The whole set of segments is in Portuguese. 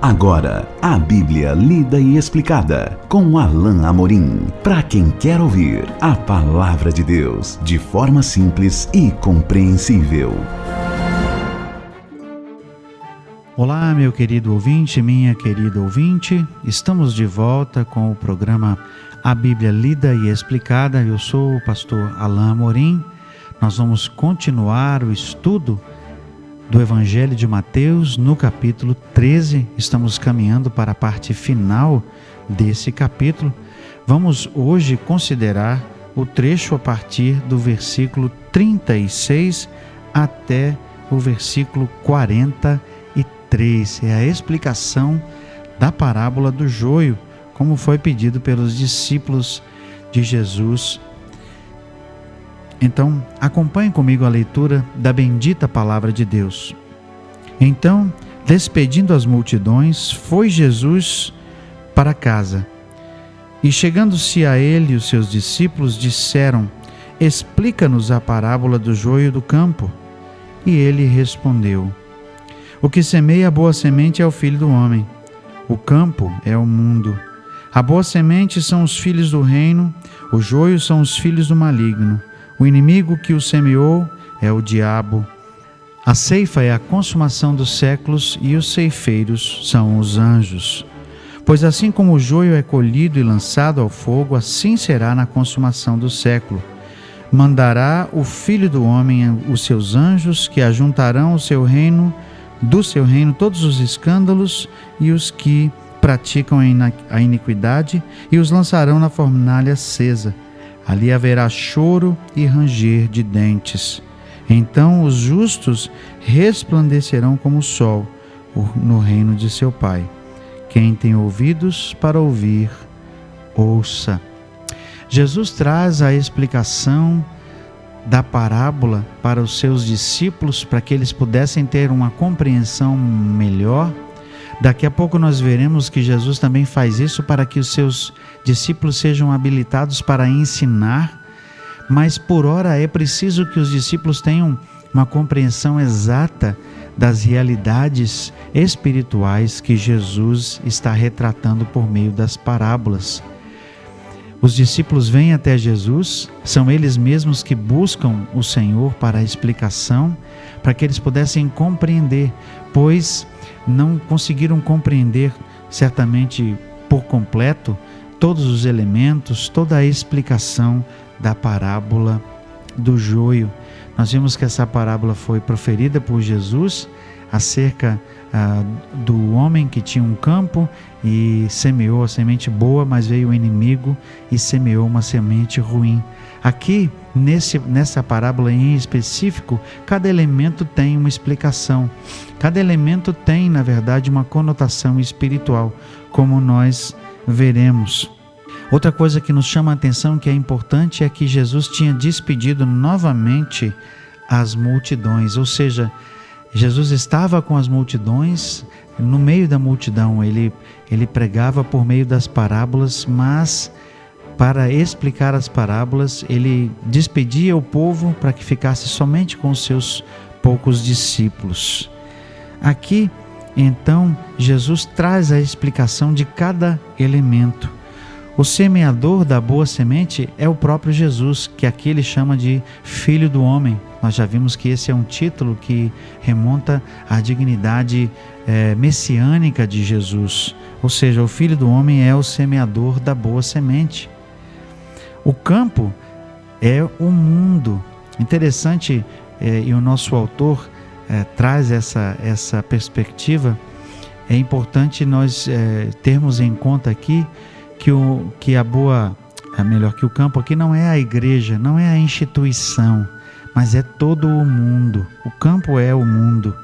Agora, a Bíblia lida e explicada com Alain Amorim. Para quem quer ouvir a Palavra de Deus de forma simples e compreensível. Olá, meu querido ouvinte, minha querida ouvinte. Estamos de volta com o programa A Bíblia Lida e Explicada. Eu sou o pastor Alain Amorim. Nós vamos continuar o estudo do Evangelho de Mateus no capítulo 13. Estamos caminhando para a parte final desse capítulo. Vamos hoje considerar o trecho a partir do versículo 36 até o versículo 43. É a explicação da parábola do joio, como foi pedido pelos discípulos de Jesus. Então, acompanhe comigo a leitura da bendita palavra de Deus. Então, despedindo as multidões, foi Jesus para casa. E chegando-se a ele, os seus discípulos disseram: explica-nos a parábola do joio do campo. E ele respondeu: o que semeia a boa semente é o Filho do Homem. O campo é o mundo. A boa semente são os filhos do reino, o joio são os filhos do maligno. O inimigo que o semeou é o diabo. A ceifa é a consumação dos séculos e os ceifeiros são os anjos. Pois assim como o joio é colhido e lançado ao fogo, assim será na consumação do século. Mandará o Filho do Homem os seus anjos, que ajuntarão do seu reino todos os escândalos e os que praticam a iniquidade, e os lançarão na fornalha acesa. Ali haverá choro e ranger de dentes. Então os justos resplandecerão como o sol no reino de seu Pai. Quem tem ouvidos para ouvir, ouça. Jesus traz a explicação da parábola para os seus discípulos, para que eles pudessem ter uma compreensão melhor. Daqui a pouco nós veremos que Jesus também faz isso para que os seus discípulos sejam habilitados para ensinar, mas por ora é preciso que os discípulos tenham uma compreensão exata das realidades espirituais que Jesus está retratando por meio das parábolas. Os discípulos vêm até Jesus, são eles mesmos que buscam o Senhor para a explicação, para que eles pudessem compreender, pois não conseguiram compreender certamente por completo todos os elementos, toda a explicação da parábola do joio. Nós vimos que essa parábola foi proferida por Jesus acerca do homem que tinha um campo e semeou a semente boa, mas veio o inimigo e semeou uma semente ruim. Aqui, nessa parábola em específico, cada elemento tem uma explicação. Cada elemento tem, na verdade, uma conotação espiritual, como nós veremos. Outra coisa que nos chama a atenção, que é importante, é que Jesus tinha despedido novamente as multidões, ou seja, Jesus estava com as multidões, no meio da multidão, ele pregava por meio das parábolas, mas para explicar as parábolas, ele despedia o povo para que ficasse somente com os seus poucos discípulos. Aqui, então, Jesus traz a explicação de cada elemento. O semeador da boa semente é o próprio Jesus, que aqui ele chama de Filho do Homem. Nós já vimos que esse é um título que remonta à dignidade messiânica de Jesus. Ou seja, o Filho do Homem é o semeador da boa semente. O campo é o mundo. Interessante, e o nosso autor traz essa perspectiva. É importante nós termos em conta aqui que o campo aqui não é a igreja, não é a instituição, mas é todo o mundo. O campo é o mundo.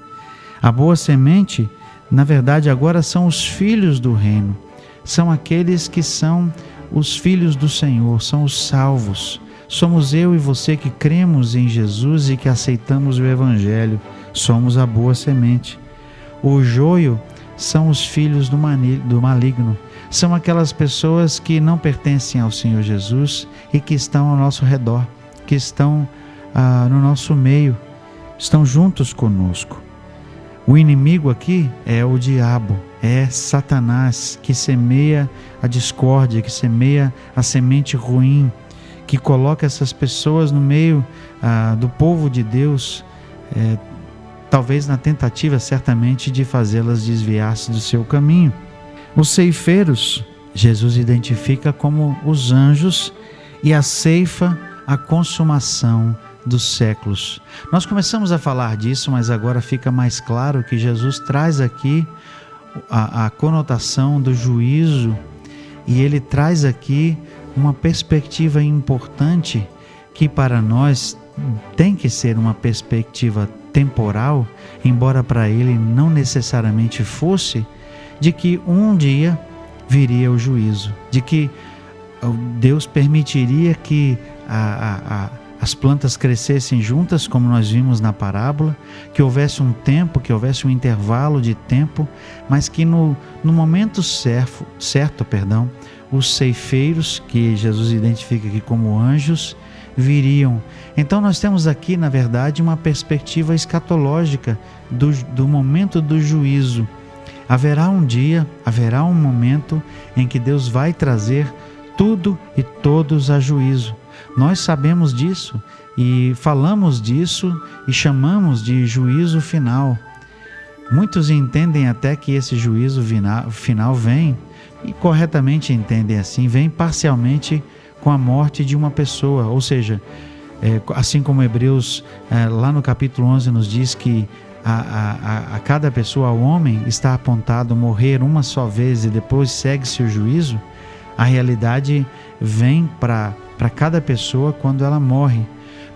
A boa semente, na verdade, agora são os filhos do reino. São aqueles que são os filhos do Senhor, são os salvos. Somos eu e você que cremos em Jesus e que aceitamos o Evangelho. Somos a boa semente. O joio são os filhos do maligno. São aquelas pessoas que não pertencem ao Senhor Jesus e que estão ao nosso redor, que estão no nosso meio, estão juntos conosco. O inimigo aqui é o diabo, é Satanás que semeia a discórdia, que semeia a semente ruim, que coloca essas pessoas no meio do povo de Deus, talvez na tentativa certamente de fazê-las desviar-se do seu caminho. Os ceifeiros, Jesus identifica como os anjos, e a ceifa, a consumação dos séculos. Nós começamos a falar disso, mas agora fica mais claro que Jesus traz aqui a conotação do juízo, e ele traz aqui uma perspectiva importante que para nós tem que ser uma perspectiva temporal, embora para ele não necessariamente fosse, de que um dia viria o juízo, de que Deus permitiria que as plantas crescessem juntas, como nós vimos na parábola, que houvesse um tempo, que houvesse um intervalo de tempo, mas que no momento certo, os ceifeiros, que Jesus identifica aqui como anjos, viriam. Então nós temos aqui, na verdade, uma perspectiva escatológica do momento do juízo. Haverá um dia, haverá um momento em que Deus vai trazer tudo e todos a juízo. Nós sabemos disso e falamos disso e chamamos de juízo final. Muitos entendem até que esse juízo final vem, e corretamente entendem assim, vem parcialmente com a morte de uma pessoa, ou seja, assim como Hebreus lá no capítulo 11 nos diz que a cada pessoa, ao homem, está apontado morrer uma só vez e depois segue-se o juízo. A realidade vem para cada pessoa quando ela morre.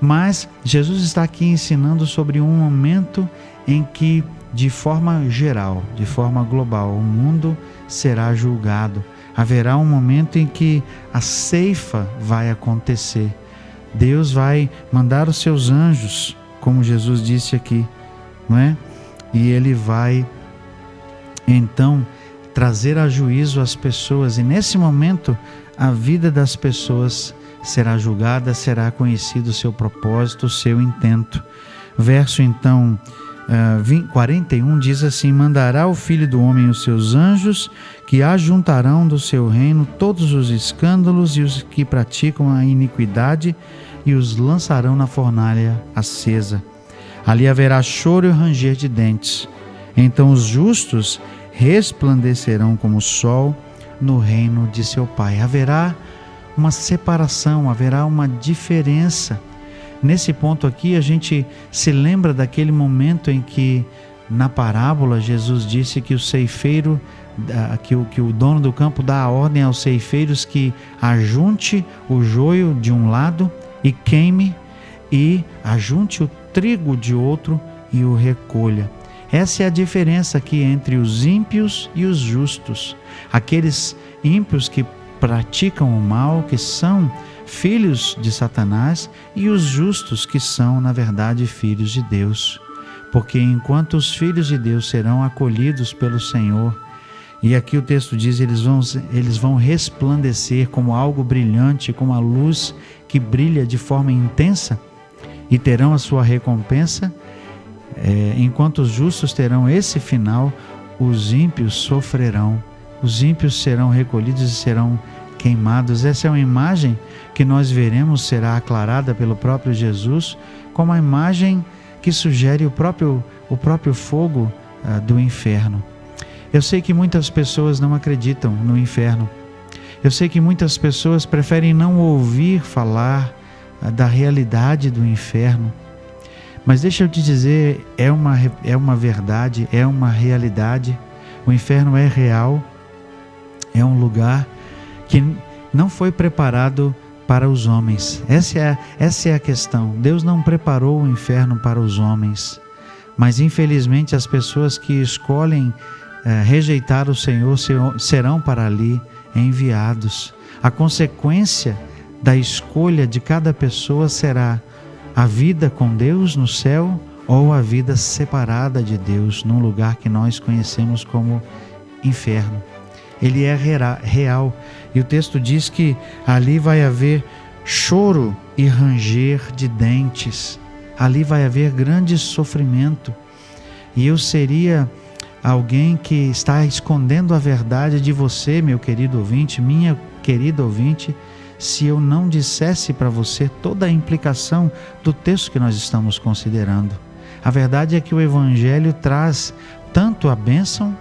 Mas Jesus está aqui ensinando sobre um momento em que, de forma geral, de forma global, o mundo será julgado. Haverá um momento em que a ceifa vai acontecer. Deus vai mandar os seus anjos, como Jesus disse aqui, não é? E Ele vai, então, trazer a juízo as pessoas. E nesse momento, a vida das pessoas será julgada, será conhecido o seu propósito, o seu intento. Verso, então, 41 diz assim: mandará o Filho do Homem os seus anjos, que ajuntarão do seu reino todos os escândalos e os que praticam a iniquidade, e os lançarão na fornalha acesa. Ali haverá choro e ranger de dentes. Então os justos resplandecerão como o sol no reino de seu Pai. Haverá uma separação, haverá uma diferença. Nesse ponto aqui, a gente se lembra daquele momento em que, na parábola, Jesus disse que o ceifeiro, que o dono do campo dá a ordem aos ceifeiros que ajunte o joio de um lado e queime, e ajunte o trigo de outro e o recolha. Essa é a diferença aqui entre os ímpios e os justos. Aqueles ímpios que praticam o mal, que são filhos de Satanás, e os justos que são, na verdade, filhos de Deus. Porque enquanto os filhos de Deus serão acolhidos pelo Senhor, e aqui o texto diz, eles vão resplandecer como algo brilhante, como a luz que brilha de forma intensa, e terão a sua recompensa. Enquanto os justos terão esse final, os ímpios sofrerão. Os ímpios serão recolhidos e serão queimados. Essa é uma imagem que nós veremos será aclarada pelo próprio Jesus, como a imagem que sugere o próprio fogo do inferno. Eu sei que muitas pessoas não acreditam no inferno. Eu sei que muitas pessoas preferem não ouvir falar da realidade do inferno. Mas deixa eu te dizer, é uma verdade, é uma realidade. O inferno é real, é um lugar que não foi preparado para os homens. Essa é a questão. Deus não preparou o inferno para os homens, mas infelizmente as pessoas que escolhem rejeitar o Senhor serão para ali enviados. A consequência da escolha de cada pessoa será a vida com Deus no céu ou a vida separada de Deus num lugar que nós conhecemos como inferno. Ele é real, e o texto diz que ali vai haver choro e ranger de dentes. Ali vai haver grande sofrimento. E eu seria alguém que está escondendo a verdade de você, meu querido ouvinte, minha querida ouvinte, se eu não dissesse para você toda a implicação do texto que nós estamos considerando. A verdade é que o Evangelho traz tanto a bênção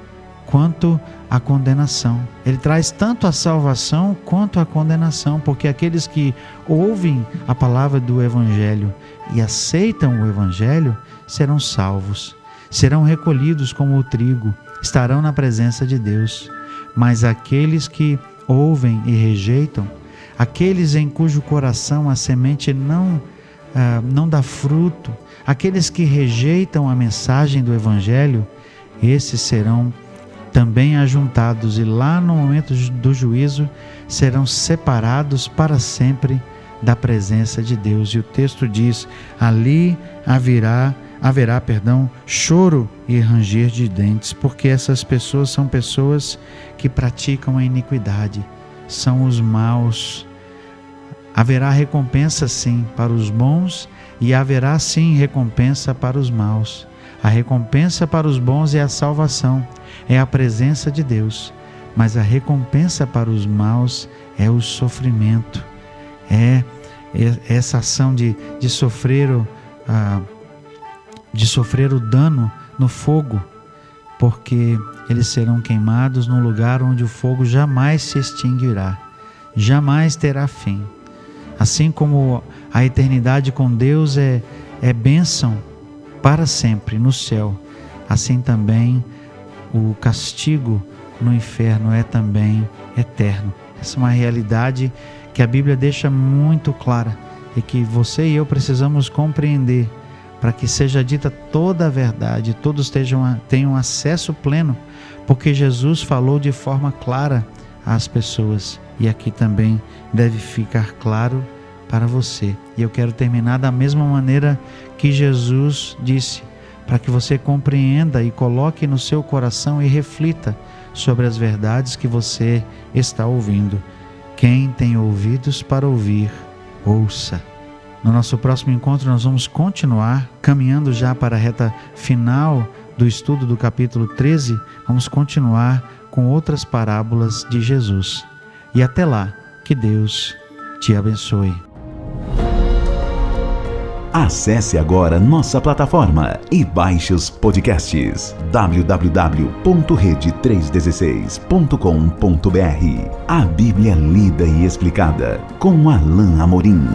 quanto a condenação. Ele traz tanto a salvação quanto a condenação, porque aqueles que ouvem a palavra do Evangelho e aceitam o Evangelho serão salvos, serão recolhidos como o trigo, estarão na presença de Deus. Mas aqueles que ouvem e rejeitam, aqueles em cujo coração a semente não dá fruto, aqueles que rejeitam a mensagem do Evangelho, esses serão também ajuntados e lá no momento do juízo serão separados para sempre da presença de Deus. E o texto diz: ali haverá choro e ranger de dentes, porque essas pessoas são pessoas que praticam a iniquidade, são os maus. Haverá recompensa sim para os bons e haverá sim recompensa para os maus. A recompensa para os bons é a salvação, é a presença de Deus, mas a recompensa para os maus é o sofrimento, é essa ação de sofrer o dano no fogo, porque eles serão queimados num lugar onde o fogo jamais se extinguirá, jamais terá fim. Assim como a eternidade com Deus é bênção para sempre no céu, assim também o castigo no inferno é também eterno. Essa é uma realidade que a Bíblia deixa muito clara e que você e eu precisamos compreender para que seja dita toda a verdade, todos tenham acesso pleno, porque Jesus falou de forma clara às pessoas e aqui também deve ficar claro para você. E eu quero terminar da mesma maneira que Jesus disse, para que você compreenda e coloque no seu coração e reflita sobre as verdades que você está ouvindo. Quem tem ouvidos para ouvir, ouça. No nosso próximo encontro nós vamos continuar caminhando já para a reta final do estudo do capítulo 13. Vamos continuar com outras parábolas de Jesus. E até lá, que Deus te abençoe. Acesse agora nossa plataforma e baixe os podcasts www.rede316.com.br. A Bíblia lida e explicada com Alain Amorim.